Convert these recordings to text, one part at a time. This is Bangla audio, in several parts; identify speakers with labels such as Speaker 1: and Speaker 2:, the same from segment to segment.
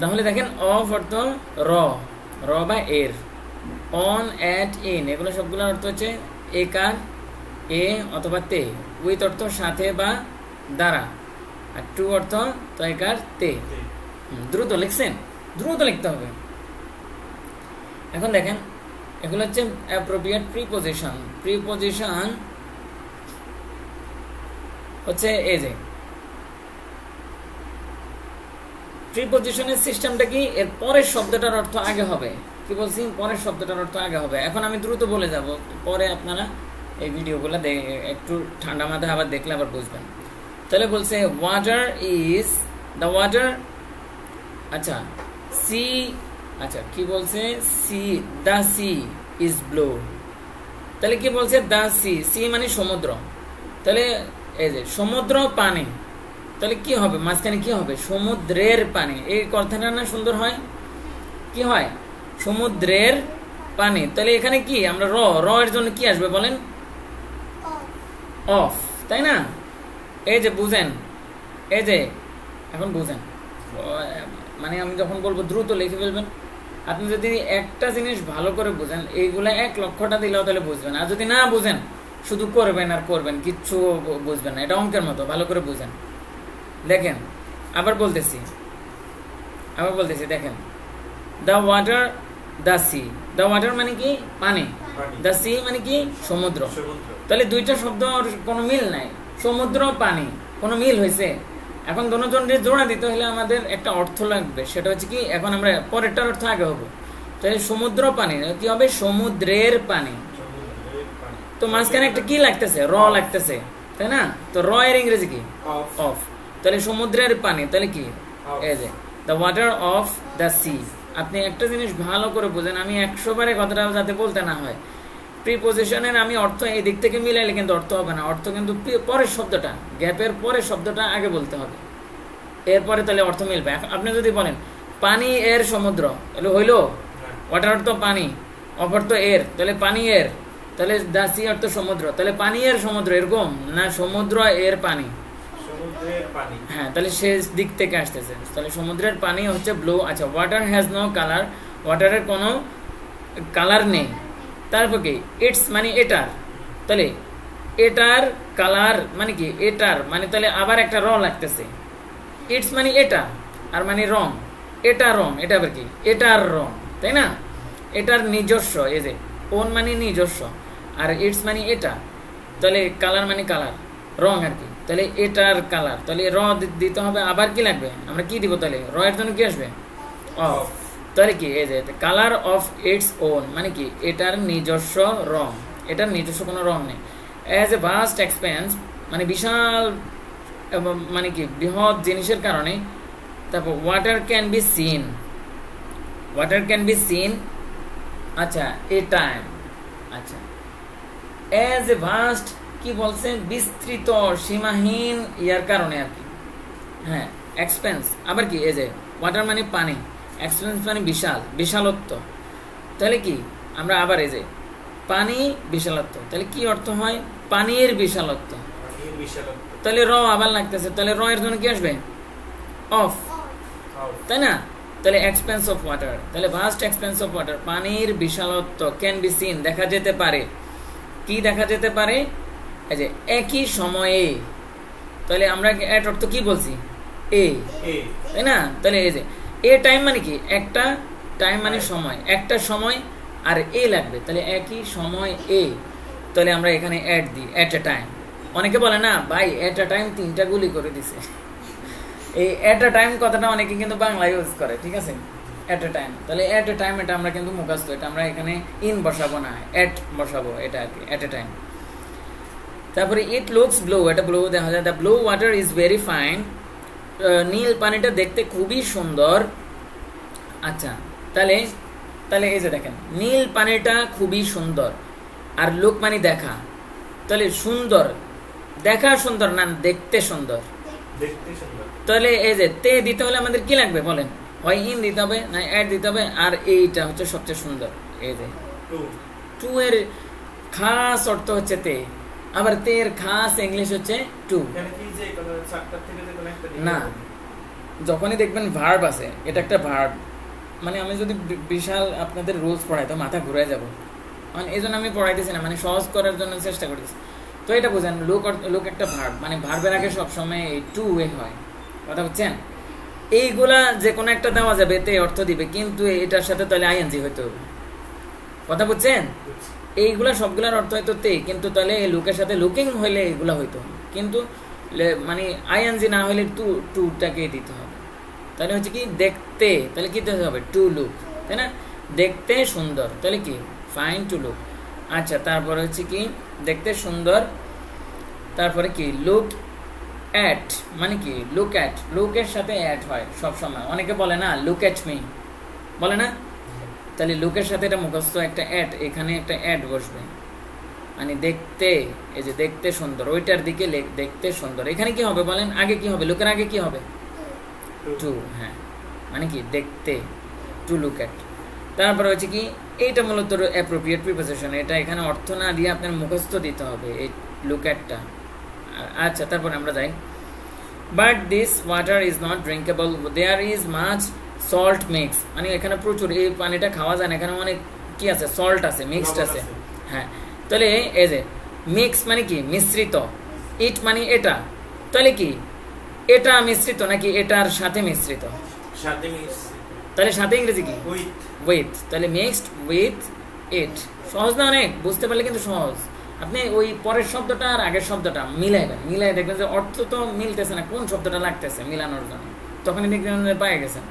Speaker 1: তাহলে দেখেন অফ অর্থ র, র বা এর, অন, অ্যাট, ইন এগুলো সবগুলোর অর্থ হচ্ছে একার, এ অথবা তে, উইথ অর্থ সাথে বা দ্বারা, আর টু অর্থ তয়কার তে। দ্রুত লিখছেন, দ্রুত লিখতে হবে। এখন দেখেন এগুলো হচ্ছে অ্যাপ্রোপ্রিয়েট প্রিপোজিশন। প্রিপোজিশন হচ্ছে এই যে প্রিপোজিশনের সিস্টেমটা কি, এর পরের শব্দটার অর্থ আগে হবে। কি বলছি, পরের শব্দটার অর্থ আগে হবে। এখন আমি দ্রুত বলে যাব, পরে আপনারা এই ভিডিওগুলো একটু ঠান্ডা মাথায় আবার দেখলে আবার বুঝবেন। তাহলে বলছে ওয়াটার ইজ দ্য ওয়াটার, আচ্ছা সি, আচ্ছা কি বলছে, C the sea is blue. তাহলে কি বলছে, দ্য সি, সি মানে সমুদ্র। তাহলে এই যে সমুদ্র পানি, তাহলে কি হবে মাঝখানে, কি হবে, সমুদ্রের পানি। এই কথাটা না সুন্দর হয়, কি হয়, সমুদ্রের পানি। তাহলে এখানে কি আমরা র, র এর জন্য কি আসবে বলেন, অফ, তাই না? এই যে বুঝেন, এই যে এখন বুঝেন, মানে আমি যখন বলবো দ্রুত লিখে ফেলবেন। আপনি যদি একটা জিনিস ভালো করে বুঝেন, এইগুলা 1,00,000টা দিলেও তাহলে বুঝবেন। আর যদি না বুঝেন, শুধু করবেন আর করবেন, কিচ্ছু বুঝবেন না। এটা অঙ্কের মতো, ভালো করে বুঝেন। দেখেন আবার বলতেছি, দেখেন the water, the sea, the water মানে কি পানি, দ্য সি মানে কি সমুদ্র। তাহলে দুইটা শব্দ কোনো মিল নাই, সমুদ্র পানি, কোনো মিল হয়েছে? এখন দুজনের জোড়া দিতে হলে আমাদের একটা অর্থ লাগবে, সেটা হচ্ছে কি, এখন আমরা পরেরটার অর্থ আগে হবো। তাহলে সমুদ্র পানি কি হবে, সমুদ্রের পানি। তো মাঝখানে একটা কি লাগতেছে, র লাগতেছে, তাই না? তো র এর ইংরেজি কি, অফ। তাহলে সমুদ্রের পানি, তাহলে কি, এই যে the water of the sea. আপনি একটা জিনিস ভালো করে বোঝেন, আমি 100 বারে কথাটা যাতে বলতে না হয়। প্রিপোজিশনের আমি অর্থ এই দিক থেকে মিলাইলে কিন্তু অর্থ হবে না, অর্থ কিন্তু পরের শব্দটা, গ্যাপের পরের শব্দটা আগে বলতে হবে, এরপরে তাহলে অর্থ মিলবে। আপনি যদি বলেন পানি এর সমুদ্র, তাহলে হইলো, ওয়াটার অর্থ পানি, অফ অর্থ এর, তাহলে পানি এর, তাহলে দ্য সি অর্থ সমুদ্র, তাহলে পানি এর সমুদ্র, এরকম না, সমুদ্র এর পানি, হ্যাঁ, তাহলে শেষ দিক থেকে আসতেছে। তাহলে সমুদ্রের পানি হচ্ছে ব্লু। আচ্ছা, ওয়াটার হ্যাজ নো কালার, ওয়াটারের কোনো কালার নেই। তারপর কি, ইটস মানে এটার, তাহলে এটার কালার মানে কি, এটার মানে, তাহলে আবার একটা র লাগতেছে। ইটস মানে এটা, আর মানে রং, এটা রং, এটা আবার কি, এটার রং, তাই না? এটার নিজস্ব, এই যে ওন মানে নিজস্ব, আর ইটস মানে এটা, তাহলে কালার মানে কালার, রং আর কি। তাহলে এটার কালার, তাহলে র দিতে হবে। আবার কি লাগবে, আমরা কি দিব, তাহলে র এর জন্য কি আসবে, অফ। তাহলে কি, এই যে কালার অফ ইটস ওন মানে কি, এটার নিজস্ব রং, এটার নিজস্ব কোনো রং নেই। অ্যাজ এ ভাস্ট এক্সপেন্স মানে বিশাল, মানে কি বৃহৎ জিনিসের কারণে। তারপর water can be seen, water can be seen, আচ্ছা এ টাইম, আচ্ছা অ্যাজ এ ভাস্ট কি বলছে, বিস্তৃত, সীমাহীন, ইয়ার কারণে আর কি, হ্যাঁ এক্সপেন্স। আবার কি, এই যে ওয়াটার মানে পানি, এক্সপেন্স মানে বিশাল, বিশালত্ব। তাহলে কি আমরা আবার এই যে পানি বিশালত্ব, তাহলে কি অর্থ হয়, পানির বিশালত্ব। তাহলে র আবার লাগতেছে, তাহলে র এর জন্য কি আসবে, অফ, তাই না? তাহলে এক্সপেন্স অফ ওয়াটার, তাহলে ভাস্ট এক্সপেন্স অফ ওয়াটার, পানির বিশালত্ব, ক্যান বি সিন দেখা যেতে পারে। কি দেখা যেতে পারে, এই যে একই সময়ে, তাহলে আমরা এট অর্থ কি বলছি, এ, তাই না? তাহলে এই যে এ টাইম মানে কি, একটা টাইম মানে সময়, একটা সময়, আর এ লাগবে, তাহলে একই সময় এ। তাহলে আমরা এখানে অ্যাট দিই, অ্যাট এ টাইম। অনেকে বলে না ভাই অ্যাট এ টাইম 3টা গুলি করে দিছে, এই অ্যাট এ টাইম কথাটা অনেকে কিন্তু বাংলা ইউজ করে, ঠিক আছে, অ্যাট এ টাইম। তাহলে অ্যাট এ টাইম এটা আমরা কিন্তু মুখস্থ, এটা আমরা এখানে ইন বসাবো না, অ্যাট বসাবো, এটা আর কি, অ্যাট এ টাইম। তারপরে ইট লুকস ব্লু, এটা ব্লু দেখা যায়, the blue water is very fine, নীল পানিটা দেখতে খুবই সুন্দর। আচ্ছা, তাহলে তাহলে এই যে দেখেন, নীল পানিটা খুবই সুন্দর, আর লুক মানে দেখা, তাহলে সুন্দর, দেখা সুন্দর না দেখতে সুন্দর, তাহলে এই যে তে দিতে হলে আমাদের কি লাগবে বলেন, হয় ইন দিতে হবে না অ্যাড দিতে হবে, আর এইটা হচ্ছে সবচেয়ে সুন্দর। এই যে টু এর খাস অর্থ হচ্ছে তে, আবার তে এর খাস ইংলিশ হচ্ছে টু, না যখনই দেখবেন ভার্ব আছে, এটা একটা ভার্ব, মানে আমি যদি বিশাল আপনাদের রুলস পড়াই তো মাথা ঘুরে যাব, মানে এই জন্য আমি পড়াইতেছি না, মানে সহজ করার জন্য চেষ্টা করতেছি। তো এটা বোঝেন, লুক একটা ভার্ব, মানে ভার্বের আগে সবসময় এই টু ওয়ে হয়, কথা বুঝছেন? এইগুলা যে কোনো একটা দেওয়া যাবে, এতে অর্থ দিবে, কিন্তু এটার সাথে তাহলে আইএনজি হইতে হবে, কথা বুঝছেন? এইগুলা সবগুলার অর্থ হয়তো তে, কিন্তু তাহলে লুকের সাথে লুকিং হইলে এগুলা হইতো, কিন্তু মানে আইএনজি না হলে টুটাকে দিতে হবে। তাহলে হচ্ছে কি দেখতে, তাহলে কি দিতে হবে? টু লুক, তাই না? দেখতে সুন্দর, তাহলে কি ফাইন টু লুক। আচ্ছা, তারপরে হচ্ছে কি দেখতে সুন্দর, তারপরে কি লুক অ্যাট, মানে কি লুক অ্যাট, লুকের সাথে অ্যাট হয় সবসময়। অনেকে বলে না লুক অ্যাট মি, বলে না? তাহলে লুকের সাথে এটা মুখস্থ একটা অ্যাট, এখানে একটা অ্যাট বসবে, মানে দেখতে, এই যে দেখতে সুন্দর, ওইটার দিকে দেখতে সুন্দর, এখানে কি হবে বলেন? আগে কি হবে? লুকের আগে কি হবে? টু, হ্যাঁ, মানে কি দেখতে, টু লুক অ্যাট। তারপরে হচ্ছে কি এইটা মূলত অ্যাপ্রোপ্রিয়েট প্রিপোজিশন, এটা এখানে অর্থ না দিয়ে আপনার মুখস্থ দিতে হবে এই লুক অ্যাটটা। আচ্ছা, তারপরে আমরা যাই, but this water is not drinkable, there is much salt mix, মানে এখানে প্রচুর, এই পানিটা খাওয়া যায় না, এখানে অনেক কি আছে? সল্ট আছে, মিক্সড আছে। হ্যাঁ, তাহলে এই যে মিক্স মানে কি মিশ্রিত, ইট মানে এটা, তাহলে কি এটা মিশ্রিত নাকি এটার সাথে মিশ্রিত? তাহলে সাথে ইংরেজি কি? উইথ। তাহলে মিক্সড উইথ ইট। সহজ না অনেক? বুঝতে পারলে কিন্তু সহজ। আপনি ওই পরের শব্দটা আর আগের শব্দটা মিলাইবেন, মিলাই দেখবেন যে অর্থ তো মিলতেছে না, কোন শব্দটা লাগতেছে মিলানোর জন্য, তখনই দেখবেন যে পায়ে গেছেন।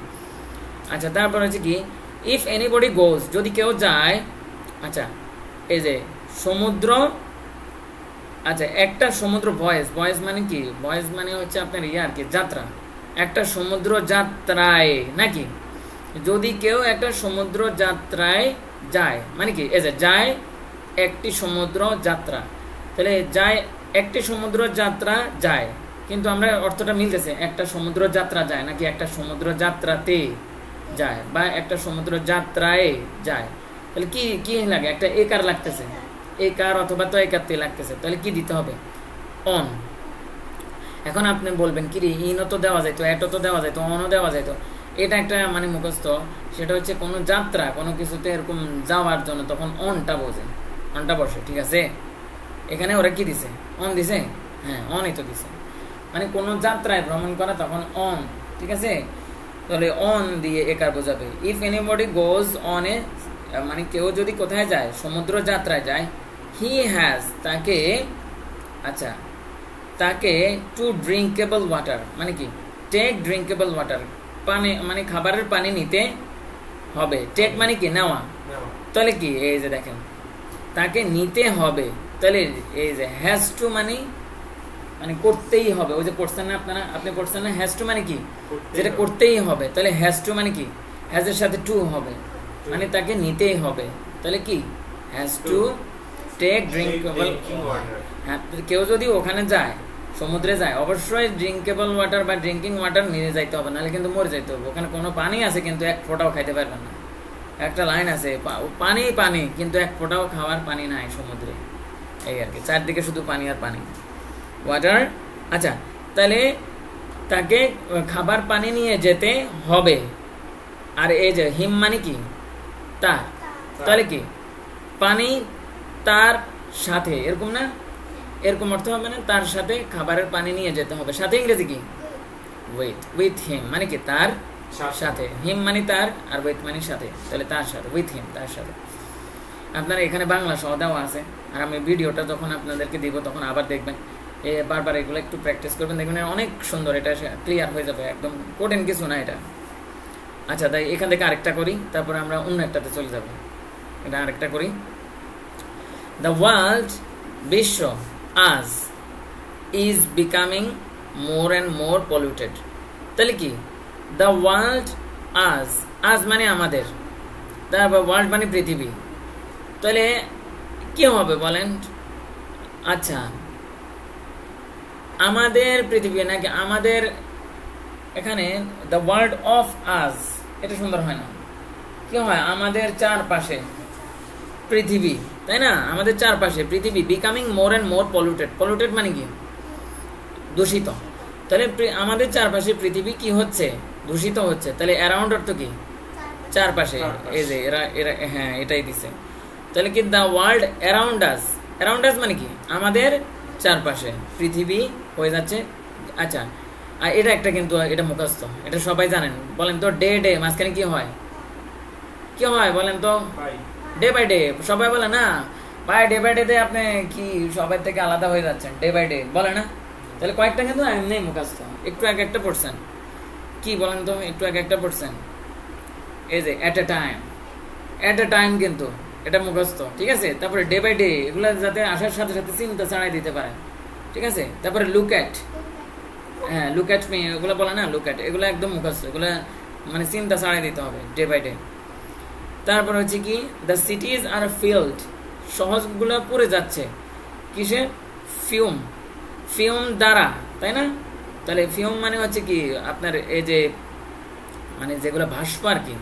Speaker 1: আচ্ছা, তারপর হচ্ছে কি ইফ এনিবডি গোজ, যদি কেউ যায়। আচ্ছা, এই যে সমুদ্র, আচ্ছা একটা সমুদ্র ভয়েস, ভয়েস মানে কি? ভয়েস মানে হচ্ছে আপনার আর কি যাত্রা, একটা সমুদ্র যাত্রায় নাকি, যদি কেউ একটা সমুদ্র যাত্রায় যায়, মানে কি এই যে যায় একটি সমুদ্র যাত্রা, তাহলে যায় একটি সমুদ্র যাত্রা যায়, কিন্তু আমরা অর্থটা মিলতেছে, একটা সমুদ্র যাত্রা যায় নাকি একটা সমুদ্র যাত্রাতে যায়, বা একটা সমুদ্র যাত্রায় যায়, তাহলে কি কি লাগে? একটা একার লাগতেছে, একার অথবা তো একাতে লাগতেছে, তাহলে কি দিতে হবে? অন। এখন আপনি বলবেন কি রে, ইনও তো দেওয়া যাইতো, এটো তো দেওয়া যাইতো, অনও দেওয়া যাইতো, এটা একটা মানে মুখস্থ, সেটা হচ্ছে কোনো যাত্রা, কোনো কিছুতে এরকম যাওয়ার জন্য তখন অনটা বোঝে, অনটা বসে, ঠিক আছে? এখানে ওরা কি দিছে? অন দিছে, হ্যাঁ অনই তো দিছে, মানে কোনো যাত্রায় ভ্রমণ করা তখন অন, ঠিক আছে? তাহলে অন দিয়ে একার বোঝাবে। If anybody goes on a, মানে কেউ যদি কোথায় যায়? সমুদ্র যাত্রায় যায়, হি হ্যাজ, তাকে, আচ্ছা তাকে টু ড্রিঙ্কেবল ওয়াটার, মানে কি টেক ড্রিঙ্কেবল ওয়াটার, পানি মানে খাবারের পানি নিতে হবে, টেক মানে কি নেওয়া, তাহলে কি এই যে দেখেন তাকে নিতে হবে, তাহলে এই যে হ্যাজ টু মানে মানে করতেই হবে, ওই যে পড়ছেন না আপনারা, আপনি পড়ছেন না হ্যাজ টু মানে কি যেটা করতেই হবে, তাহলে হ্যাজ টু মানে কি হ্যাজ এর সাথে টু হবে, মানে তাকে নিতেই হবে, তাহলে কি has to take drinkable water. হ্যাঁ, কেউ যদি ওখানে যায়, সমুদ্রে যায়, অবশ্যই ড্রিঙ্কেবল ওয়াটার বা ড্রিঙ্কিং ওয়াটার নিয়ে যাইতে হবে, নাহলে কিন্তু মরে যাইতে হবে। ওখানে কোনো পানি আছে কিন্তু এক ফোঁটাও খাইতে পারবেন না, একটা লাইন আছে পানি পানি, কিন্তু এক ফোঁটাও খাওয়ার পানি নাই সমুদ্রে, এই আর কি, চারদিকে শুধু পানি আর পানি, ওয়াটার। আচ্ছা, তাহলে তাকে খাবার পানি নিয়ে যেতে হবে, আর এই যে হিম মানে কি তার, তাহলে কি পানি তার সাথে, এরকম না, এরকম অর্থ হবে না, তার সাথে খাবারের পানি নিয়ে যেতে হবে, সাথে ইংরেজি কি উইথ, উইথ হিম মানে কি তার সাথে, হিম মানে তার আর উইথ মানে সাথে, তাহলে তার সাথে, উইথ হিম তার সাথে। আপনারা এখানে বাংলা সহ দেওয়া আছে, আর আমি ভিডিওটা যখন আপনাদেরকে দিব তখন আবার দেখবেন, বারবার এগুলো একটু প্র্যাকটিস করবেন, দেখবেন অনেক সুন্দর, এটা ক্লিয়ার হয়ে যাবে, একদম কঠিন কিছু না এটা। আচ্ছা, তাই এখান থেকে আরেকটা করি, তারপরে আমরা অন্য একটাতে চলে যাব, এটা আরেকটা করি। দ্য ওয়ার্ল্ড, বিশ্ব, আজ is becoming more and more polluted, তাহলে কি দ্য ওয়ার্ল্ড আজ, আজ মানে আমাদের, তারপর ওয়ার্ল্ড মানে পৃথিবী, তাহলে কি হবে বলেন? আচ্ছা, আমাদের পৃথিবী নাকি আমাদের, এখানে দ্য ওয়ার্ল্ড অফ আজ, এটা সুন্দর হয় না? কি হয়? আমাদের চারপাশে পৃথিবী, তাই না? আমাদের চারপাশে পৃথিবী becoming more and more polluted, polluted মানে কি দূষিত, তাহলে আমাদের চারপাশে পৃথিবী কি হচ্ছে, দূষিত হচ্ছে। তাহলে অ্যারাউন্ড অর্থ কি, চারপাশে। এই যে এরা এরা হ্যাঁ এটাই দিছে। তাহলে কি the world around us, around us মানে কি আমাদের চারপাশে পৃথিবী হয়ে যাচ্ছে। আচ্ছা এটা একটা কিন্তু এটা মুখস্থ, এটা সবাই জানেন। বলেন তো ডে ডে মাঝখানে কি হয়, কি হয় বলেন তো? Day by day. সবাই বলে না বাই ডে বাই ডে তে আপনি কি সবার থেকে আলাদা হয়ে যাচ্ছেন, ডে বাই ডে বলে না? তাহলে কয়েকটা কিন্তু এমনি মুখস্থ, একটু এক একটা পড়ছেন। কি বলেন তো একটু এক একটা পড়ছেন? এই যে এট এ টাইম, এট এ টাইম কিন্তু এটা মুখস্থ, ঠিক আছে। তারপরে ডে বাই ডে এগুলো যাতে আসার সাথে সাথে চিন্তা ছাড়াই দিতে পারে, ঠিক আছে। তারপরে লুক অ্যাট, হ্যাঁ লুক অ্যাট মি এগুলো বলে না, লুক অ্যাট এগুলো একদম মুখস্থ, এগুলো মানে চিন্তা ছাড়াই দিতে হবে ডে বাই ডে। তারপর হচ্ছে কি দ্য সিটিজ আর ফিল্ড, শহরগুলো পড়ে যাচ্ছে কিসে, ফিউম, ফিউম দ্বারা, তাই না? তাহলে ফিউম মানে হচ্ছে কি আপনার এই যে মানে যেগুলো ভাস্প আর কি,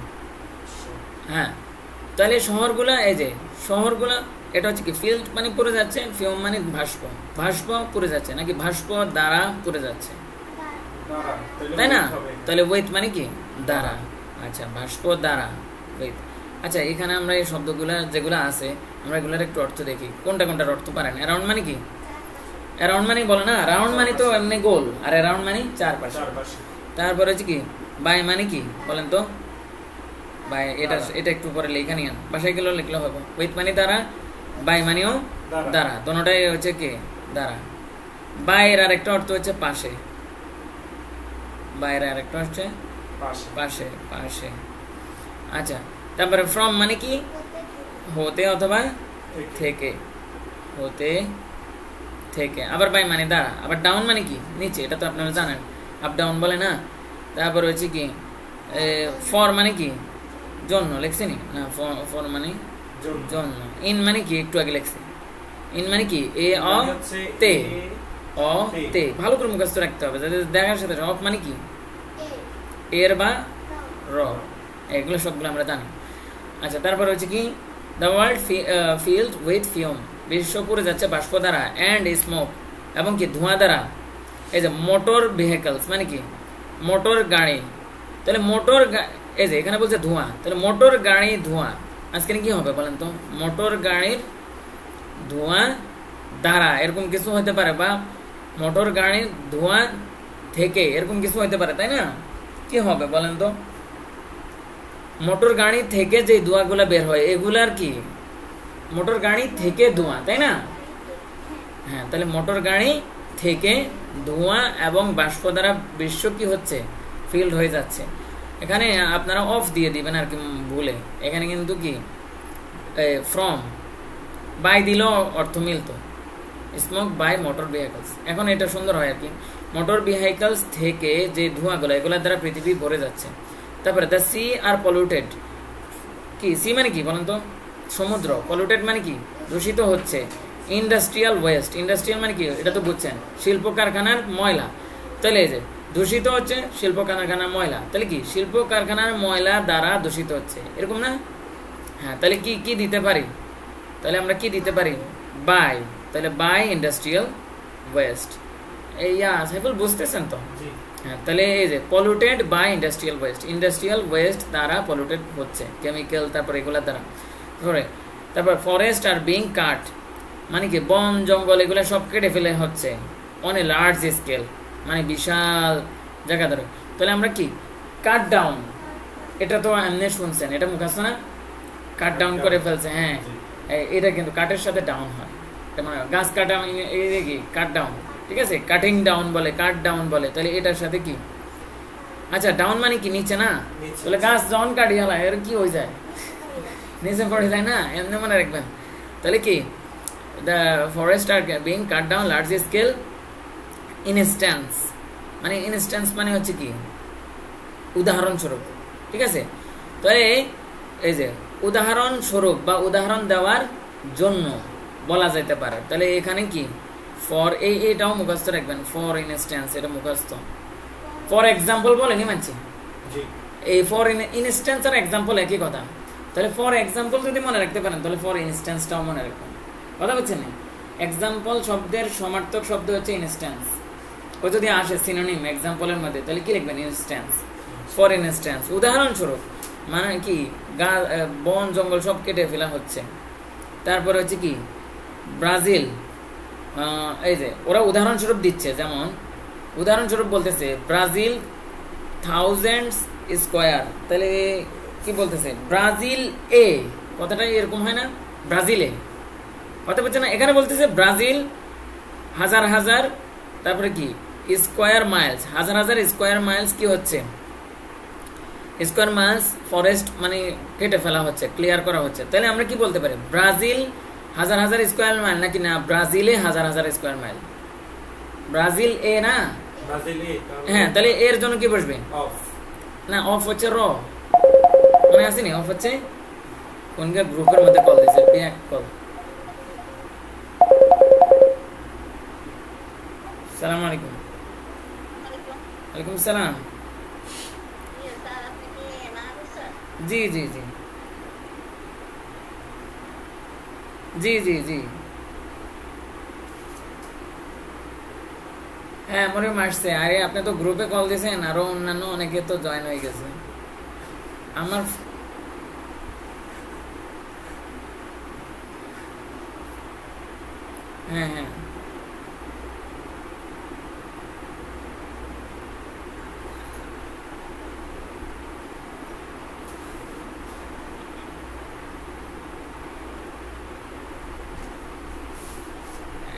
Speaker 1: হ্যাঁ। তাহলে শহরগুলো এই যে শহরগুলো এটা হচ্ছে কি ফিল্ড মানে পড়ে যাচ্ছে, ফিউম মানে ভাস্প, ভাস্প পড়ে যাচ্ছে নাকি ভাস্প দ্বারা পড়ে যাচ্ছে, তাই না? তাহলে ওয়েট মানে কি দ্বারা, আচ্ছা ভাস্প দ্বারা ওয়েট। আচ্ছা এখানে আমরা এই শব্দগুলো যেগুলো আছে আমরা এগুলোর একটু অর্থ দেখি, কোনটা কোনটার অর্থ পারেন। অ্যারাউন্ড মানে কি, অ্যারাউন্ড মানে বলে না, রাউন্ড মানে তো এমনি গোল, আর অ্যারাউন্ড মানে চারপাশে। তারপর হচ্ছে কি বাই মানে কি বলেন তো, বাই এটা এটা একটু পরে লেখা নিয়ে বাসায় গেলেও লিখলে হবে। উইথ মানে দ্বারা, বাই মানেও দ্বারা, দোনোটাই হচ্ছে কি দ্বারা। বাইরের আর একটা অর্থ হচ্ছে পাশে, বাইরে আর একটা হচ্ছে পাশে, পাশে। আচ্ছা তারপরে ফ্রম মানে কি হতে অথবা থেকে, হতে থেকে। আবার বাই মানে দ্বারা। আবার ডাউন মানে কি নিচে, এটা তো আপনারা জানেন, আপ ডাউন বলে না। তারপর হচ্ছে কি ফর মানে কি জন্য, লেখছি নি না, ফর মানে জন্য। ইন মানে কি একটু আগে লেখছি, ইন মানে কি এ অ তে, অ তে ভালো করে মুখস্থ রাখতে হবে যাতে দেখার সাথে। অফ মানে কি এর বা র, এগুলো সবগুলো আমরা জানি। আচ্ছা তারপর হচ্ছে কি the world filled with fume, বিশ্ব পড়ে যাচ্ছে বাষ্প দ্বারা, অ্যান্ড স্মোক এবং কি ধোঁয়া দ্বারা। এই যে মোটর ভেহিকলস মানে কি মোটর গাড়ি, তাহলে মোটর এই যে এখানে বলছে ধোঁয়া, তাহলে মোটর গাড়ি ধোঁয়া আজকে কি হবে বলেন তো? মোটর গাড়ির ধোঁয়া দ্বারা এরকম কিছু হতে পারে, বা মোটর গাড়ির ধোঁয়া থেকে এরকম কিছু হতে পারে, তাই না? কি হবে বলেন তো? মোটর গাড়ি থেকে যে ধোঁয়াগুলা বের হয় এগুলার কি মোটর গাড়ি থেকে ধোঁয়া, তাই না? হ্যাঁ তাহলে মোটর গাড়ি থেকে ধোঁয়া এবং বাষ্প দ্বারা বিশ্ব কি হচ্ছে ফিল্ড হয়ে যাচ্ছে। এখানে আপনারা অফ দিয়ে দিবেন আর কি ভুলে, এখানে কিন্তু কি ফ্রম বাই দিলেও অর্থ মিলতো, স্মোক বাই মোটর ভেহিকলস। এখন এটা সুন্দর হয় আর কি, মোটর ভেহিকলস থেকে যে ধোঁয়াগুলো এগুলোর দ্বারা পৃথিবী ভরে যাচ্ছে। তারপরে দ্য সি আর পলিউটেড, কি সি মানে কি বলেন তো? সমুদ্র। পলিউটেড মানে কি দূষিত হচ্ছে। ইন্ডাস্ট্রিয়াল ওয়েস্ট, ইন্ডাস্ট্রিয়াল মানে কি এটা তো বুঝছেন, শিল্প কারখানার ময়লা। তাহলে এই যে দূষিত হচ্ছে শিল্প কারখানার ময়লা, তাহলে কি শিল্প কারখানার ময়লা দ্বারা দূষিত হচ্ছে, এরকম না? হ্যাঁ তাহলে কি কি দিতে পারি, তাহলে আমরা কি দিতে পারি বাই, তাহলে বাই ইন্ডাস্ট্রিয়াল ওয়েস্ট। এই সাইফুল বুঝতেছেন তো? হ্যাঁ তাহলে এই যে polluted by industrial waste, industrial waste দ্বারা পলিউটেড হচ্ছে কেমিক্যাল, তারপর এগুলোর দ্বারা। তারপর ফরেস্ট আর বিং কাট মানে কি বন জঙ্গল এগুলো সব কেটে ফেলে হচ্ছে অন এ লার্জ স্কেল, মানে বিশাল জায়গা ধরে। তাহলে আমরা কি কাট ডাউন, এটা তো এমনি শুনছেন, এটা মুখস্থ না, কাট ডাউন করে ফেলছে। হ্যাঁ এটা কিন্তু কাটের সাথে ডাউন হয়, মানে গাছ কাটা এই কি কাট ডাউন, ঠিক আছে, কাটিং ডাউন বলে, কাট ডাউন বলে। তাহলে এটার সাথে কি আচ্ছা ডাউন মানে কি নিচে না, তাহলে গাছ যখন কাটি হলা এর কি হয়ে যায় নিচে পড়ে যায় না, এমনি মনে রাখবেন। তাহলে কি the forest are being cut down large scale instance, মানে ইনস্ট্যান্স মানে হচ্ছে কি উদাহরণস্বরূপ, ঠিক আছে। তাহলে এই যে উদাহরণস্বরূপ বা উদাহরণ দেওয়ার জন্য বলা যেতে পারে। তাহলে এখানে কি ফর এটাও মুখস্থ রাখবেন, ফর ইনস্ট্যান্স এটা মুখস্থ। ফর এক্সাম্পল বলেনি মানছি, এই ফর ইনস্ট্যান্স আর এক্সাম্পল একই কথা। তাহলে ফর এক্সাম্পল যদি মনে রাখতে পারেন তাহলে ফর ইনস্ট্যান্সটাও মনে রাখবেন, কথা বলছেন না? এক্সাম্পল শব্দের সমার্থক শব্দ হচ্ছে ইনস্ট্যান্স, ও যদি আসে সিনোনিম এক্সাম্পলের মধ্যে, তাহলে কি লিখবেন? ইনস্ট্যান্স। ফর ইনস্ট্যান্স, উদাহরণস্বরূপ, মানে কি বন জঙ্গল সব কেটে ফেলা হচ্ছে। তারপরে হচ্ছে কি ব্রাজিল, এই যে ওরা উদাহরণস্বরূপ দিচ্ছে, যেমন উদাহরণস্বরূপ বলতেছে ব্রাজিল থাউজেন্ডস স্কোয়ার, তাহলে কি বলতেছে? ব্রাজিল এ, কথাটা এরকম হয় না? ব্রাজিলে, কথা বলছে না? এখানে বলতেছে ব্রাজিল হাজার হাজার, তারপরে কি স্কোয়ার মাইলস, হাজার হাজার স্কোয়ার মাইলস কি হচ্ছে? স্কোয়ার মাইলস ফরেস্ট মানে কেটে ফেলা হচ্ছে, ক্লিয়ার করা হচ্ছে। তাহলে আমরা কি বলতে পারি? ব্রাজিল হাজার হাজার স্কোয়ার মাইল, নাকি না ব্রাজিলে হাজার হাজার স্কোয়ার মাইল? ব্রাজিল এ না? হ্যাঁ, তাহলে এর জন্য কি বসবে? না, অফ হচ্ছে র, মনে আসেনি? অফ হচ্ছে কোনটা গ্রুপের মধ্যে কল দিয়েছে, ব্যাক কল। সালাম আলাইকুম। ওয়ালাইকুম সালাম। জি জি জি জি জি জি হ্যাঁ, মরিয়ম আসছে। আরে আপনি তো গ্রুপে কল দিয়েছেন, আরো অন্যান্য অনেকে তো জয়েন হয়ে গেছে। আমার হ্যাঁ হ্যাঁ,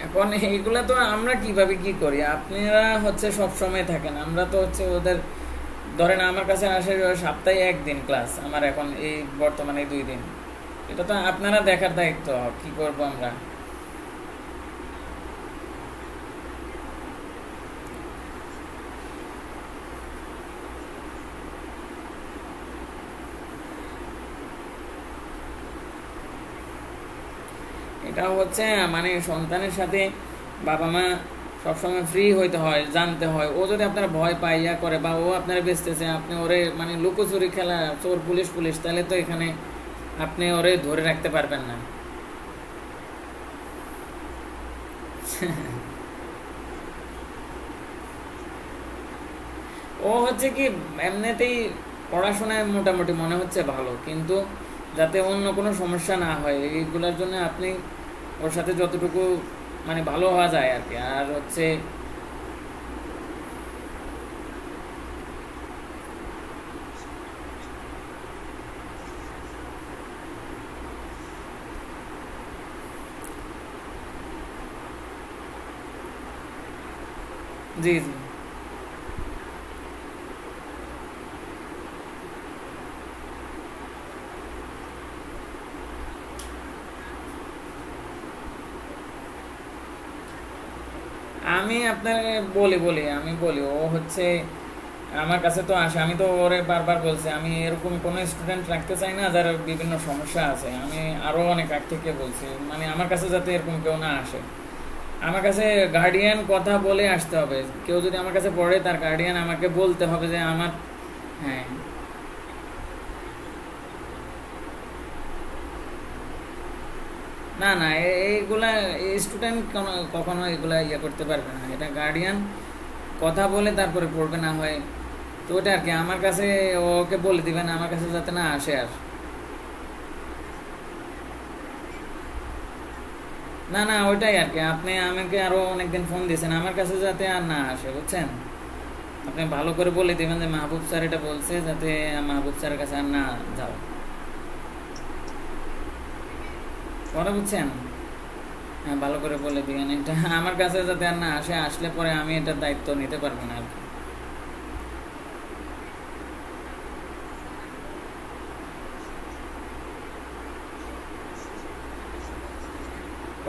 Speaker 1: এখন এইগুলা তো আমরা কিভাবে কি করি? আপনারা হচ্ছে সব সময় থাকেন, আমরা তো হচ্ছে ওদের, ধরেন আমার কাছে আসে সপ্তাহে একদিন ক্লাস, আমার এখন এই বর্তমানে 2 দিন। এটা তো আপনারা দেখার দায়িত্ব, কি করব আমরা? এটা হচ্ছে মানে সন্তানের সাথে বাবা মা সবসময় ফ্রি হইতে হয়, জানতে হয়। ও যদি আপনারা ভয় পাইয়া করে, বা ও আপনারা বেচতেছে, আপনি ওরে মানে লুকোচুরি খেলা, চোর পুলিশ পুলিশ, তাহলে তো এখানে আপনি ওরে ধরে রাখতে পারবেন না। ও হচ্ছে কি এমনিতেই পড়াশোনায় মোটামুটি মনে হচ্ছে ভালো, কিন্তু যাতে অন্য কোনো সমস্যা না হয় এইগুলোর জন্য আপনি ওর সাথে যতটুকু মানে ভালো হওয়া যায় আর কি। আর হচ্ছে জি জি, আমি আপনাকে বলি বলি আমি বলি, ও হচ্ছে আমার কাছে তো আসে, আমি তো ওরে বারবার বলছি আমি এরকম কোনো স্টুডেন্ট রাখতে চাই না যার বিভিন্ন সমস্যা আছে। আমি আরো অনেক আগ থেকে বলছি, মানে আমার কাছে যাতে এরকম কেউ না আসে। আমার কাছে গার্ডিয়ান কথা বলে আসতে হবে। কেউ যদি আমার কাছে পড়ে, তার গার্ডিয়ান আমাকে বলতে হবে যে আমার, হ্যাঁ না না, এইগুলা স্টুডেন্ট কখনো এগুলা ইয়ে করতে পারবে না। এটা গার্ডিয়ান কথা বলে তারপরে পড়বে, না হয় তো ওটা আর কি। আমার কাছে ওকে বলে দিবেন আমার কাছে যাতে না আসে আর। না না, ওইটাই আর কি। আপনি আমাকে আরো অনেকদিন ফোন দিয়েছেন, আমার কাছে যাতে আর না আসে, বুঝছেন? আপনি ভালো করে বলে দিবেন যে মাহবুব স্যার এটা বলছে, যাতে মাহবুব স্যারের কাছে আর না যাও, কথা বুঝছেন? হ্যাঁ, ভালো করে বলে দিবেন এটা আমার কাছে যাতে আর না আসে। আসলে পরে আমি এটার দায়িত্ব নিতে পারবো না আর কি।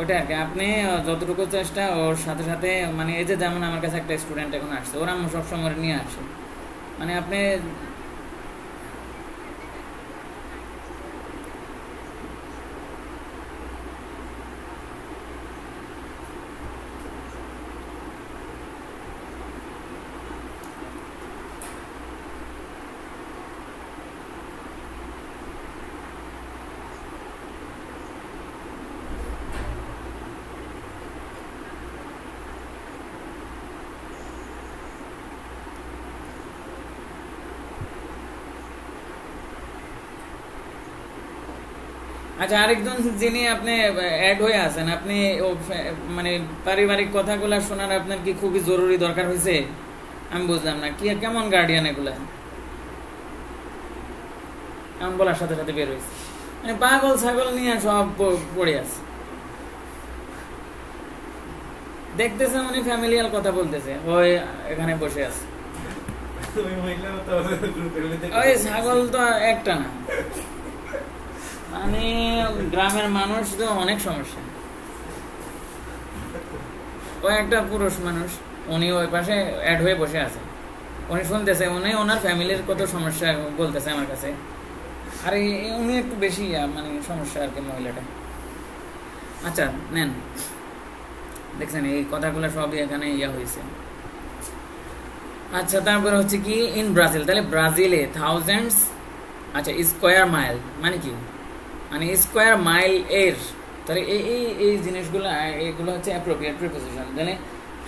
Speaker 1: ওটা আর কি। আপনি যতটুকু চেষ্টা ওর সাথে সাথে, মানে এই যে যেমন আমার কাছে একটা স্টুডেন্ট এখন আসছে, ওরা সবসময় ওরে নিয়ে আসে, মানে আপনি আচ্ছা, আরেকজন যিনি আপনি অ্যাড হয়ে আছেন, আপনি মানে পারিবারিক কথাগুলো শোনার আপনার কি খুবই জরুরি দরকার হয়েছে? আমি বুঝলাম না কি কেমন গার্ডিয়ান এগুলা এমন বলার সাথে সাথে বের হয়েছে, মানে পাগল ছাগল নিয়ে সব পড়ে আছে। দেখতেছে উনি ফ্যামিলিয়াল কথা বলতেছে, ওই এখানে বসে আছে। ওই ছাগল তো একটা না, মানে গ্রামের মানুষ তো অনেক সমস্যা। ও একটা পুরুষ মানুষ, উনি ওই পাশে অ্যাড হয়ে বসে আছে, উনি শুনতেছে, উনি ওনার ফ্যামিলির কত সমস্যা বলতেছে আমার কাছে। আর উনি একটু বেশি মানে সমস্যা আর কি মহিলাটা। আচ্ছা নেন, দেখছেন এই কথাগুলো সবই এখানে হয়েছে। আচ্ছা, তারপরে হচ্ছে কি ইন ব্রাজিল, তাহলে ব্রাজিলে থাউজেন্ডস, আচ্ছা স্কোয়ার মাইল মানে কি, মানে স্কোয়ার মাইল এর, তাহলে এই জিনিসগুলো এগুলো হচ্ছে অ্যাপ্রোপ্রিয়েট প্রিপোজিশন। তাহলে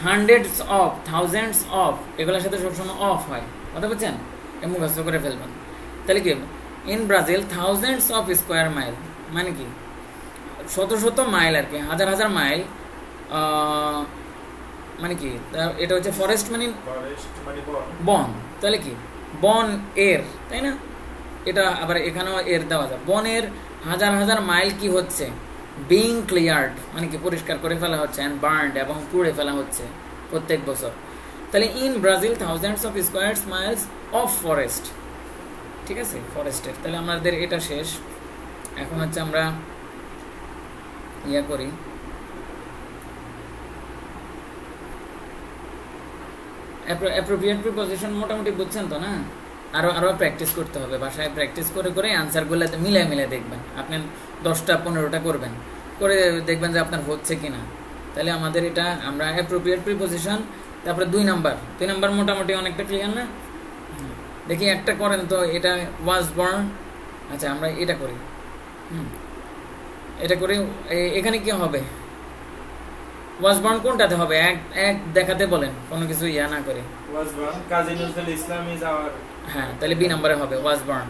Speaker 1: হান্ড্রেডস অফ, থাউজেন্ডস অফ, এগুলোর সাথে সবসময় অফ হয়, কথা বলছেন, মুখস্থ করে ফেলবেন। তাহলে কি in Brazil thousands of square mile মানে কি শত শত মাইল আর কি, হাজার হাজার মাইল, মানে কি এটা হচ্ছে ফরেস্ট মানে বন, তাহলে কি বন এর, তাই না? এটা আবার এখানেও এর দেওয়া যায়, বনের হাজার হাজার মাইল কি হচ্ছে, বিং ক্লিয়ার্ড মানে কি পরিষ্কার করে ফেলা হচ্ছে, অ্যান্ড বার্নড এবং পুড়ে ফেলা হচ্ছে প্রত্যেক বছর। তাহলে in Brazil thousands of square Miles of forest, ঠিক আছে, ফরেস্টের। তাহলে আমাদের এটা শেষ। এখন হচ্ছে আমরা করি, অ্যাপ্রোপ্রিয়েট প্রিপোজিশন মোটামুটি বুঝছেন তো না? আরো প্র্যাকটিস করতে হবে, বাসায় প্র্যাকটিস করে করে আনসারগুলো মিলে দেখবেন। আপনি 10টা 15টা করবেন, করে দেখবেন যে আপনার হচ্ছে কিনা। তাহলে আমাদের এটা আমরা অ্যাপ্রোপ্রিয়েট প্রিপোজিশন, তারপরে 2 নাম্বার মোটামুটি অনেকটা ক্লিয়ার না? দেখি একটা করেন তো, এটা ওয়াজ বর্ন। আচ্ছা আমরা এটা করি, এটা করে এখানে কি হবে, ওয়াজ বর্ন কোনটাতে হবে, এক দেখাতে বলেন, কোনো কিছু না করে।
Speaker 2: Was born Kazi Nazrul Islam is our,
Speaker 1: হ্যাঁ, তাহলে বি নম্বরে হবে ওয়াজ বর্ন।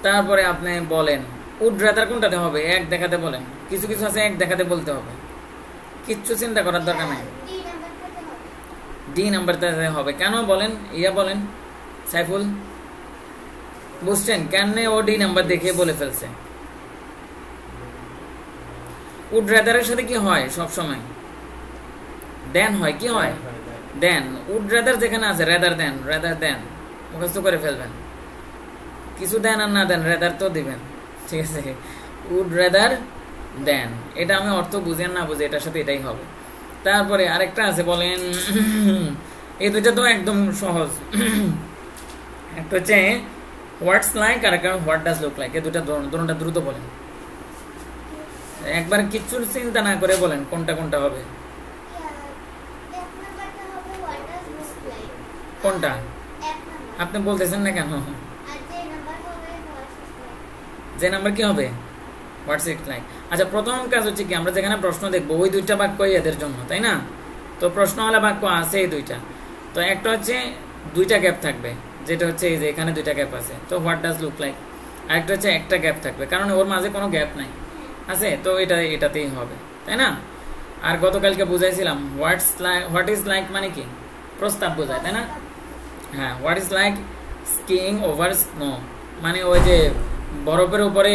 Speaker 1: তারপরে আপনি বলেন উড রাদার কোনটাতে হবে, এক দেখাতে বলেন, কিছু কিছু আছে এক দেখাতে বলতে হবে, কিচ্ছু চিন্তা করার দরকার নাই, ডি নাম্বারতে হবে। কেন বলেন, বলেন সাইফুল, বুঝছেন কেন ও ডি নাম্বার দেখে বলে ফেলছে? উড রাদারের সাথে কি হয় সব সময়, দেন হয়, কি হয়, দেন। উড রাদার যেখানে আছে রাদার দেন মুখস্থ করে ফেলবেন, কিছু দেন আর না দেন রাদার তো দিবেন, ঠিক আছে। উড রাদার দেন, এটা আমি অর্থ বুঝেন না বুঝে এটার সাথে এটাই হবে। তারপরে আরেকটা আছে, বলেন এই দুইটা তো একদম সহজ, একটা হচ্ছে হোয়াটস লাইক আর একটা হোয়াট ডাজ লুক লাইক, এই দুটা দুটোটা দ্রুত বলেন, একবার কিচ্ছু চিন্তা না করে বলেন কোনটা কোনটা হবে। কোনটা আপনি বলতেছেন না কেন? যে নাম্বার কি হবে, হোয়াটস ইট লাইক। আচ্ছা, প্রথম কাজ হচ্ছে কি, আমরা যেখানে প্রশ্ন দেখবো ওই দুইটা বাক্য এদের জন্য, তাই না? তো প্রশ্নওয়ালা বাক্য আছে এই দুইটা, তো একটা হচ্ছে দুইটা গ্যাপ থাকবে, যেটা হচ্ছে এই যে এখানে দুইটা গ্যাপ আছে, তো হোয়াট ডাজ লুক লাইক। আরেকটা হচ্ছে একটা গ্যাপ থাকবে, কারণ ওর মাঝে কোনো গ্যাপ নাই আছে, তো এটাতেই হবে, তাই না? আর গতকালকে বুঝাইছিলাম হোয়াট ইজ লাইক মানে কি প্রস্তাব বোঝায়, তাই না? হ্যাঁ, what is like skiing over snow, মানে ওই যে বরফের উপরে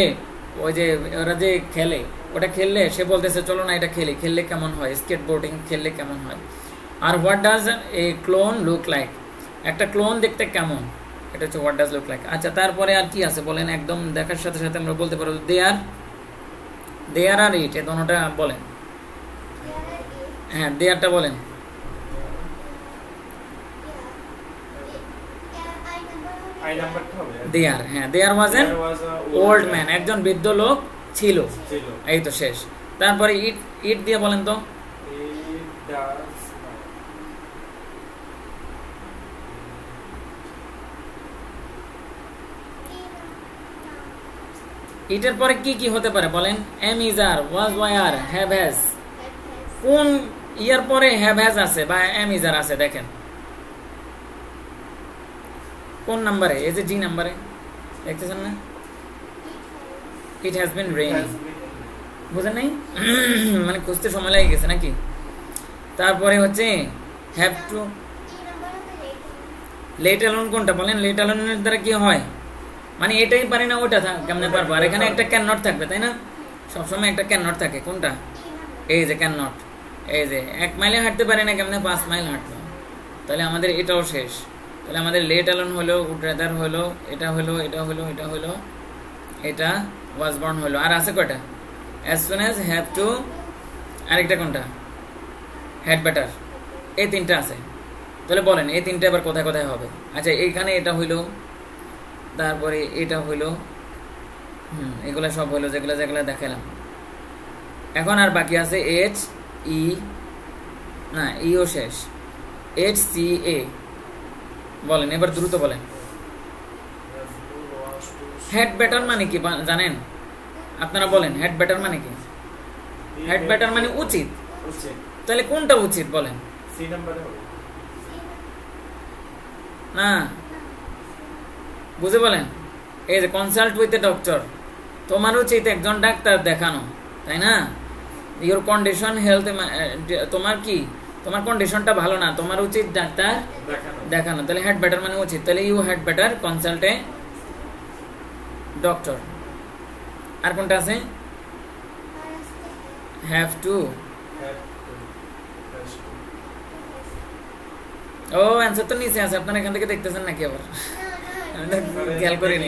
Speaker 1: ওই যে ওরা যে খেলে, ওটা খেললে সে বলতেছে চলো না এটা খেললে কেমন হয়, স্কেট বোর্ডিং খেললে কেমন হয়। আর what does a clone look like, একটা ক্লোন দেখতে কেমন, এটা হচ্ছে হোয়াট ডাজ লুক লাইক। আচ্ছা, তারপরে আর কি আছে বলেন, একদম দেখার সাথে সাথে আমরা বলতে পারবো দেয়ার আর ইট, এ দোনোটা বলেন। হ্যাঁ, দেয়ারটা বলেন। দেয়ার, হ্যাঁ, দেয়ার ওয়াজ অ্যান ওল্ড ম্যান, একজন বৃদ্ধ লোক ছিল, এই তো শেষ। তারপরে ইট দিয়ে বলেন তো, ইটের পরে কি কি হতে পারে বলেন, am is are, was were, have has, কোন ইয়ার পরে হ্যাভ হ্যাজ আছে বা এম ইজ আর আছে দেখেন কোন নাম্বারে, এই যে জি নাম্বারে দেখতেছেন না, ইট হ্যাজ বিন রেইনিং, বুঝেন নাই? মানে খুঁজতে সময় লেগে গেছে নাকি? তারপরে হচ্ছে হ্যাভ টু লেট অ্যালোন কোনটা বলেন? লেট অ্যালোনের দ্বারা কি হয়? মানে এটাই পারি না ওটা কেমনে পারবো? আর এখানে একটা ক্যান নট থাকবে তাই না? সবসময় একটা ক্যান নট থাকে। কোনটা? এই যে ক্যান নট। এই যে 1 মাইলে হাঁটতে পারি না কেমনে 5 মাইল হাঁটবো? তাহলে আমাদের এটাও শেষ। তাহলে আমাদের লেট অ্যালোন হলো, উড রাদার হলো, এটা হলো, এটা হলো, এটা হলো, এটা ওয়াজ বর্ন হলো। আর আছে কয়টা? As soon as, have to, আরেকটা কোনটা? Had better. এই তিনটা আছে। তাহলে বলেন এই তিনটা আবার কোথায় কোথায় হবে? আচ্ছা এইখানে এটা হইলো, তারপরে এটা হইলো, এগুলা সব হইলো যেগুলা যেগুলা দেখালাম। এখন আর বাকি আছে এইচ ই, না ইও শেষ, এইচ সি এ। বলেন এবার দ্রুত বলেন। হেড বেটার মানে কি জানেন আপনারা? বলেন হেড বেটার মানে কি? হেড বেটার মানে উচিত। তাহলে কোনটা উচিত বলেন?
Speaker 2: সি নাম্বারে হবে
Speaker 1: না, বুঝে বলেন। এই যে কনসাল্ট উইথ এ ডক্টর, তোমার উচিত একজন ডাক্তার দেখানো, তাই না? ইওর কন্ডিশন হেলথ, তোমার কি, তোমার কন্ডিশনটা ভালো না, তোমার উচিত ডাক্তার দেখানো। তাহলে হেড বেটার মানে উচিত। তাহলে you had better consult a doctor. আর কোনটা আছে? Have to. ও অ্যান্সার তো নিচে আছে, আপনারা এখান থেকে দেখতেছেন নাকি? আবার খেয়াল করিনি।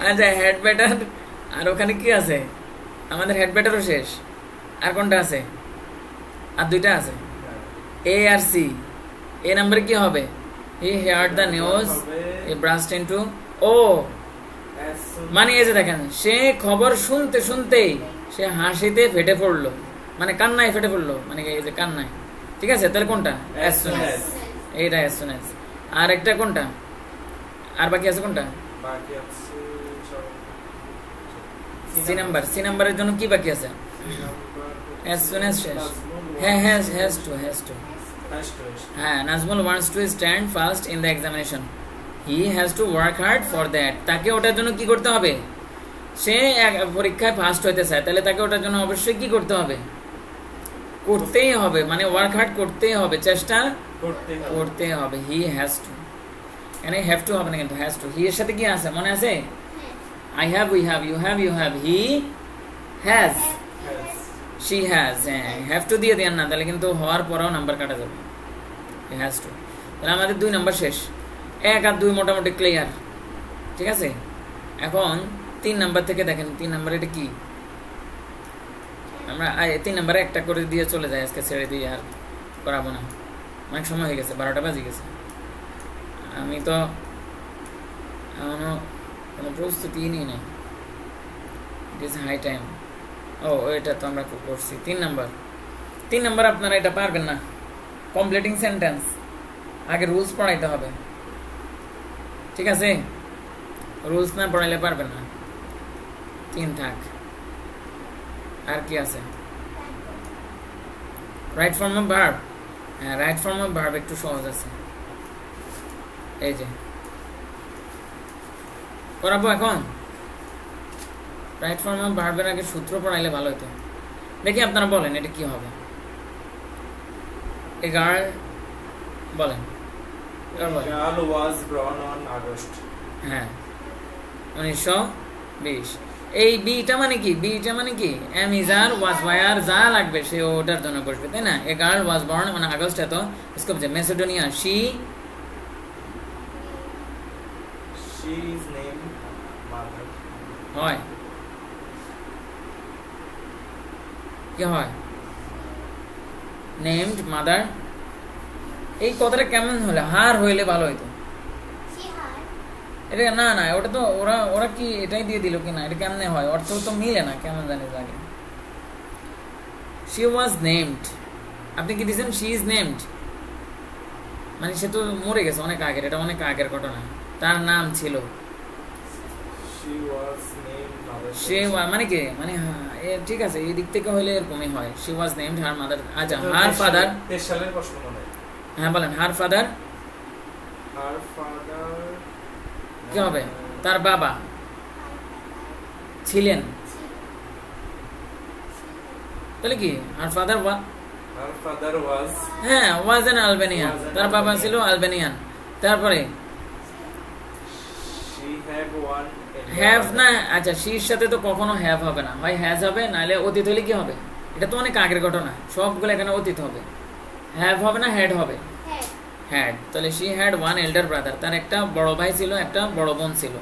Speaker 1: আচ্ছা হেড বেটার, আর ওখানে কি আছে? আমাদের হেড বেটারও শেষ। আর কোনটা আছে? আর দুইটা আছে, এ আর সি। এ নাম্বারে কি হবে? He heard the news, he brushed into. ও মানে এই যে দেখেন, সে খবর শুনতে শুনতেই সে হাসিতে ফেটে পড়লো, মানে কান্নায় ফেটে পড়লো, মানে এই যে কান্নায়। ঠিক আছে, তাহলে কোনটা? As soon as. এইটা অ্যাজ সুন অ্যাজ। আর একটা কোনটা? আর বাকি আছে কোনটা?
Speaker 2: বাকি আছে
Speaker 1: সি নাম্বার। সি নাম্বারের জন্য কি বাকি আছে? অ্যাজ সুন অ্যাজ শেষ। হ্যাঁ হ্যাজ টু। হ্যাঁ, Nazmul wants to stand first in the examination, he has to work hard for that. তাকে ওটার জন্য কি করতে হবে? সে পরীক্ষায় ফার্স্ট হইতে চায়, তাহলে তাকে ওটার জন্য অবশ্যই কি করতে হবে? করতেই হবে, মানে ওয়ার্ক হার্ড করতেই হবে, চেষ্টা করতে হবে। হি হ্যাজ টু, এখানে হ্যাভ টু হবে না কিন্তু হ্যাজ টু। হি এর সাথে কি আছে মনে আছে? I have, we have, you have, you have, he has, she has. Have to দিয়ে দেন না, তাহলে কিন্তু হওয়ার পরেও নাম্বার কাটা যাবে। Has to. তাহলে আমাদের 2 নাম্বার শেষ। 1 আর 2 মোটামুটি ক্লিয়ার। ঠিক আছে, এখন 3 নাম্বার থেকে দেখেন। 3 নাম্বার এটা কি? আমরা 3 নাম্বারে একটা করে দিয়ে চলে যাই, আজকে ছেড়ে দিই, আর করাবো না, অনেক সময় হয়ে গেছে, 12টা বাজে গেছে। আমি তো এখনো কোনো প্রস্তুতি নিই নাই। It is high time. ও এটা তো আমরা করছি। 3 নাম্বার আপনারা এটা পারবেন না। কমপ্লিটিং সেন্টেন্স, আগে রুলস পড়াইতে হবে। ঠিক আছে, রুলস না পড়াইলে পারবেন না। 3 থাক। আর কি আছে? Right form of verb. হ্যাঁ, রাইট ফর্ম অফ ভার্ব একটু সহজ আছে। এই যে করাবো এখন। রাইট ফর্ম অফ ভার্বের আগে সূত্র পড়াইলে ভালো হতো। দেখি আপনারা বলেন এটা কি হবে। A girl, বলেন।
Speaker 2: Girl was born on August।
Speaker 1: হ্যাঁ, 1920। এই বিটা মানে কি? বিটা মানে কি? Am is are was were যা লাগবে সে ওটার জন্য বসবে, তাই না? A girl was born on August, এত इसको বলছে Macedonia. she
Speaker 2: is named mother।
Speaker 1: হয় কি হয়? Named mother. এই কথাটা কেমন হলে? হার হইলে ভালো হইতো। এটা না, ওটা তো ওরা কি এটাই দিয়ে দিল কিনা? এটা কেমনে হয়? অর্থ তো মিলে না, কেমন জানি লাগে। she was named, আপনি কি দিয়েছেন? she is named, মানে সে তো মরে গেছে অনেক আগের, এটা অনেক আগের ঘটনা। তার নাম ছিল।
Speaker 2: she was named mother।
Speaker 1: সে মানে কি? মানে ঠিক আছে, এই দিক থেকে হইলে এরকমই হয়। she was named her mother। আচ্ছা, her father।
Speaker 2: 23 সালের প্রশ্ন মনে হয়।
Speaker 1: হ্যাঁ বলেন। her father
Speaker 2: কি
Speaker 1: হবে? তার বাবা। ছিলেন, তাহলে কি আর ফাদার
Speaker 2: Her father was
Speaker 1: হ্যাঁ ওয়াজ অ্যান আলবেনিয়ান, তার বাবা ছিল আলবেনিয়ান। তারপরে
Speaker 2: she had one elder
Speaker 1: have
Speaker 2: brother.
Speaker 1: না, আচ্ছা শির সাথে তো কখনো হ্যাভ হবে না, হয় হ্যাজ হবে নাহলে অতীত হলে কি হবে, এটা তো অনেক আগের ঘটনা, সবগুলো এখানে অতীত হবে। হ্যাভ হবে না হ্যাড হবে, হ্যাড। তাহলে she had one elder brother, তার একটা বড় ভাই ছিল, একটা বড় বোন ছিল।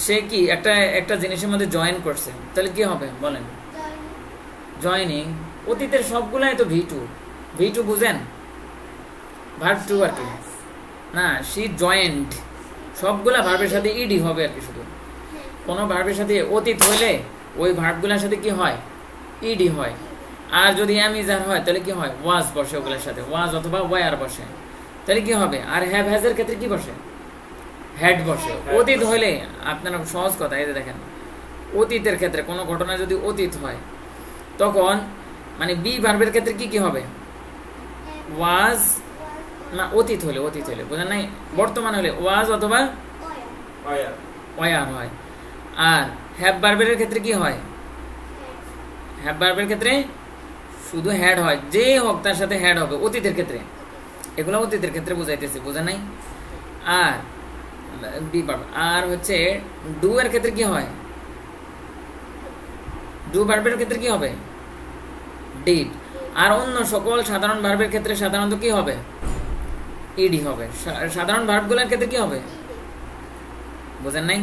Speaker 1: সে কি একটা একটা জিনিসের মধ্যে জয়েন করছে, তাহলে কি হবে বলেন, জয়নিং। অতীতের সবগুলাই তো ভি টু বুঝেন, ভার্ব টু আর কি না, শি জয়েন্ট, সবগুলা ভার্বের সাথে ইডি হবে আর কি। শুধু কোনো ভার্বের সাথে অতীত হলে ওই ভার্বগুলোর সাথে কি হয়, ইডি হয়। আর যদি অ্যামিজার হয় তাহলে কি হয়, ওয়াজ বসে ওগুলোর সাথে, ওয়াজ অথবা ওয়ার বসে, তাহলে কি হবে। আর হ্যাভ হ্যাজের ক্ষেত্রে কি বসে, হ্যাড বসে। অতীত হলে আপনারা সহজ কথা, এই যে দেখেন অতীতের ক্ষেত্রে কোনো ঘটনা যদি অতীত হয় তখন মানে বি ভার্বের ক্ষেত্রে কি কি হবে, ওয়াজ না অতীত হলে বুঝেন নাই, বর্তমান হলে ওয়াজ অথবা
Speaker 2: Wire.
Speaker 1: ওয়ার হয়। আর হ্যাভ ভার্বের ক্ষেত্রে কি হয়, হ্যাভ ভার্বের ক্ষেত্রে শুধু হ্যাড হয়, যে হোক তার সাথে হ্যাড হবে অতীতের ক্ষেত্রে। এগুলো অতীতের ক্ষেত্রে বুঝাইতেছি, বুঝেন নাই। আর বি ভার্ব, আর হচ্ছে ডু এর ক্ষেত্রে কি হয়, ডু ভার্বের ক্ষেত্রে কি হবে, ডিড। আর অন্য সকল সাধারণ ভার্বের ক্ষেত্রে সাধারণত কি হবে, ইডি হবে। সাধারণ ভার্বগুলোর ক্ষেত্রে কি হবে, বুঝেন নাই,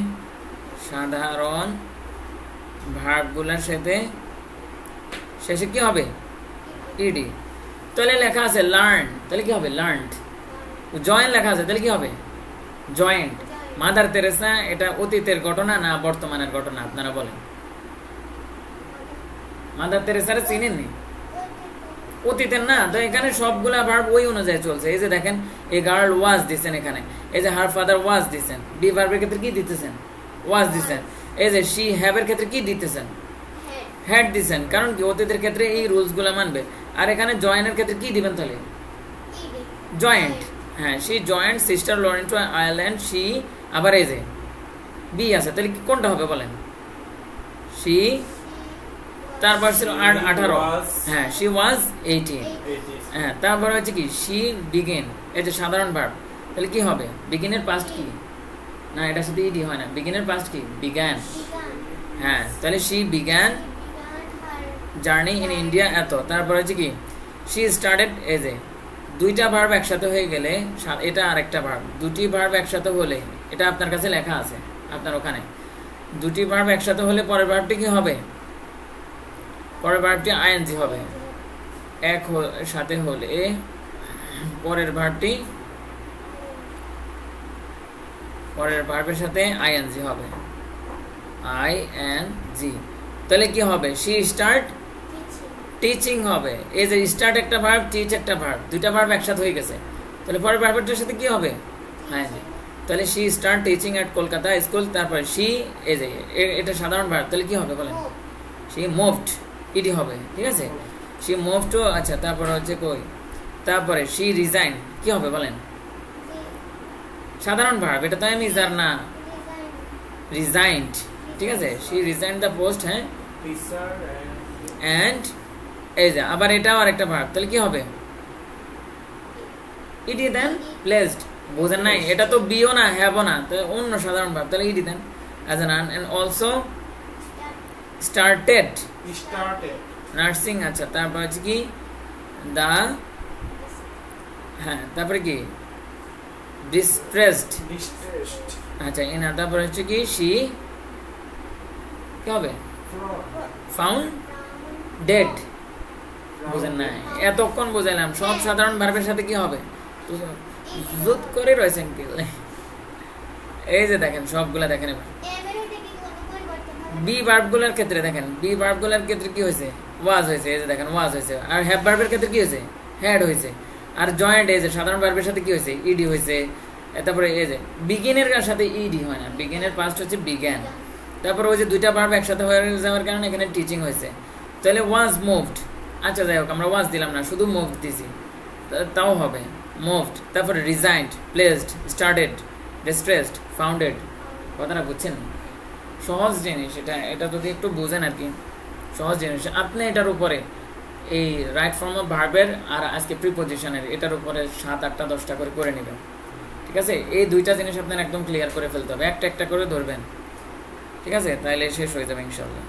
Speaker 1: সাধারণ ভার্বগুলোর সাথে শেষে কি হবে, ইডি। তাহলে লেখা আছে লার্ন, তাহলে কি হবে, লার্নড। জয়েন লেখা আছে, তাহলে কি হবে, জয়েন্ট। মাদার তেরেসা এটা অতীতের ঘটনা না বর্তমানের ঘটনা, আপনারা বলেন। মাদার তেরেসারে চিনেননি, অতীতের না, তো এখানে সবগুলা ভার্ব ওই অনুযায়ী চলছে। এই যে দেখেন এই গার্ল ওয়াজ দিচ্ছেন এখানে, এই যে হার ফাদার ওয়াজ দিচ্ছেন, বি ভার্বের ক্ষেত্রে কি দিতেছেন, ওয়াজ দিচ্ছেন। এই যে শি হ্যাভের ক্ষেত্রে কি দিতেছেন, হ্যাড দিচ্ছেন, কারণ কি অতীতের ক্ষেত্রে এই রুলস গুলা মানবে। আর এখানে জয়েনের ক্ষেত্রে কি দিবেন তাহলে, জয়েন্ট। হ্যাঁ, she joined sister Lauren to Ireland, she আবার এই যে বি আছে, তাহলে কি কোনটা হবে বলেন, শি তারপর ছিল 18, হ্যাঁ শি ওয়াজ 18, হ্যাঁ তারপর হচ্ছে কি শি বিগিন, এই যে সাধারণ ভার্ব, তাহলে কি হবে, বিগিনের পাস্ট কি না, এটার সাথে ইডি হয় না, বিগিনের পাস্ট কি, বিজ্ঞান। হ্যাঁ, তাহলে শি বিজ্ঞান জার্নি ইন ইন্ডিয়া এত। তারপর হচ্ছে কি শি স্টার্টেড, এই যে দুইটা ভার্ব একসাথে হয়ে গেলে, এটা আরেকটা ভার্ব, দুটি ভার্ব একসাথে হলে, এটা আপনার কাছে লেখা আছে আপনার ওখানে, দুটি ভার্ব একসাথে হলে পরের ভার্বটি কি হবে, পরের ভার্বটি আইএনজি হবে। এক সাথে হলে পরের ভার্বটি, পরের ভার্বের সাথে আইএনজি হবে, আইএনজি। তাহলে কি হবে, শি স্টার্ট টিচিং হবে। এই যে স্টার্ট একটা ভার্ব, টিচ একটা ভার্ব, দুইটা ভার্ব একসাথে হয়ে গেছে, তাহলে পরের ভার্বের সাথে কি হবে, আইএনজি। তাহলে she start teaching at Kolkata school. তারপরে শি, এই যে এটা সাধারণ ভার্ব, তাহলে কি হবে বলেন, শি মুভড, ইডি হবে, ঠিক আছে, শি মুভ টু। আচ্ছা, তারপরে হচ্ছে কই, তারপরে শি রিজাইন, কি হবে বলেন, সাধারণ ভার্ব, এটা তো আমি জার না, রিজাইন্ড, ঠিক আছে, শি রিজাইন্ড দ্য পোস্ট, হ্যাঁ, এন্ড এই যে আবার এটাও আরেকটা ভার্ব, তাহলে কি হবে, ইডি দেন প্লেসড। বোঝেন নাই, এটা তো বিও না হ্যাভও না, তো অন্য সাধারণ ভার্ব, তাহলে ed then as an noun. And also started nursing. আচ্ছা, তারপর হচ্ছে কি দা, হ্যাঁ তারপরে কি ডিস্ট্রেসড, আচ্ছা ইনা, তারপরে হচ্ছে কি শি কি হবে, ফাউন্ড ডেড। বুঝেন না, এতক্ষণ বুঝাইলাম সব সাধারণ ভার্বের সাথে কি হবে, জুত করে রয়েছেন কি, এই যে দেখেন সবগুলা দেখেন। এবার বি ভার্বগুলোর ক্ষেত্রে দেখেন, বি ভার্বগুলোর ক্ষেত্রে কি হয়েছে, ওয়াজ হয়েছে, এই যে দেখেন ওয়াজ হয়েছে। আর হ্যাভ ভার্বের ক্ষেত্রে কি হয়েছে, হ্যাড হয়েছে। আর জয়েন্ট, এই যে সাধারণ ভার্বের সাথে কি হয়েছে, ইডি হয়েছে। তারপরে এই যে বিগিনের সাথে ইডি হয় না, বিগিনের পাস্ট হচ্ছে বিজ্ঞান। তারপরে ওই যে দুইটা ভার্ব একসাথে হয়ে যাওয়ার কারণে এখানে টিচিং হয়েছে। তাহলে ওয়াজ মুভড, আচ্ছা যাই হোক আমরা ওয়াজ দিলাম না, শুধু মুভড দিছি, তাও হবে মুভড। তারপরে resigned, placed, started, distressed, founded, কথাটা বুঝছেন? সহজ জিনিস এটা যদি একটু বোঝেন আর কি, সহজ জিনিস। আপনি এটার উপরে এই রাইট ফর্ম অফ ভার্বের আর আজকে প্রিপোজিশনের এটার উপরে 7, 8, 10টা করে নেবেন, ঠিক আছে? এই দুইটা জিনিস আপনার একদম ক্লিয়ার করে ফেলতে হবে, একটা একটা করে ধরবেন, ঠিক আছে? তাহলে শেষ হয়ে যাবে ইনশাল্লাহ।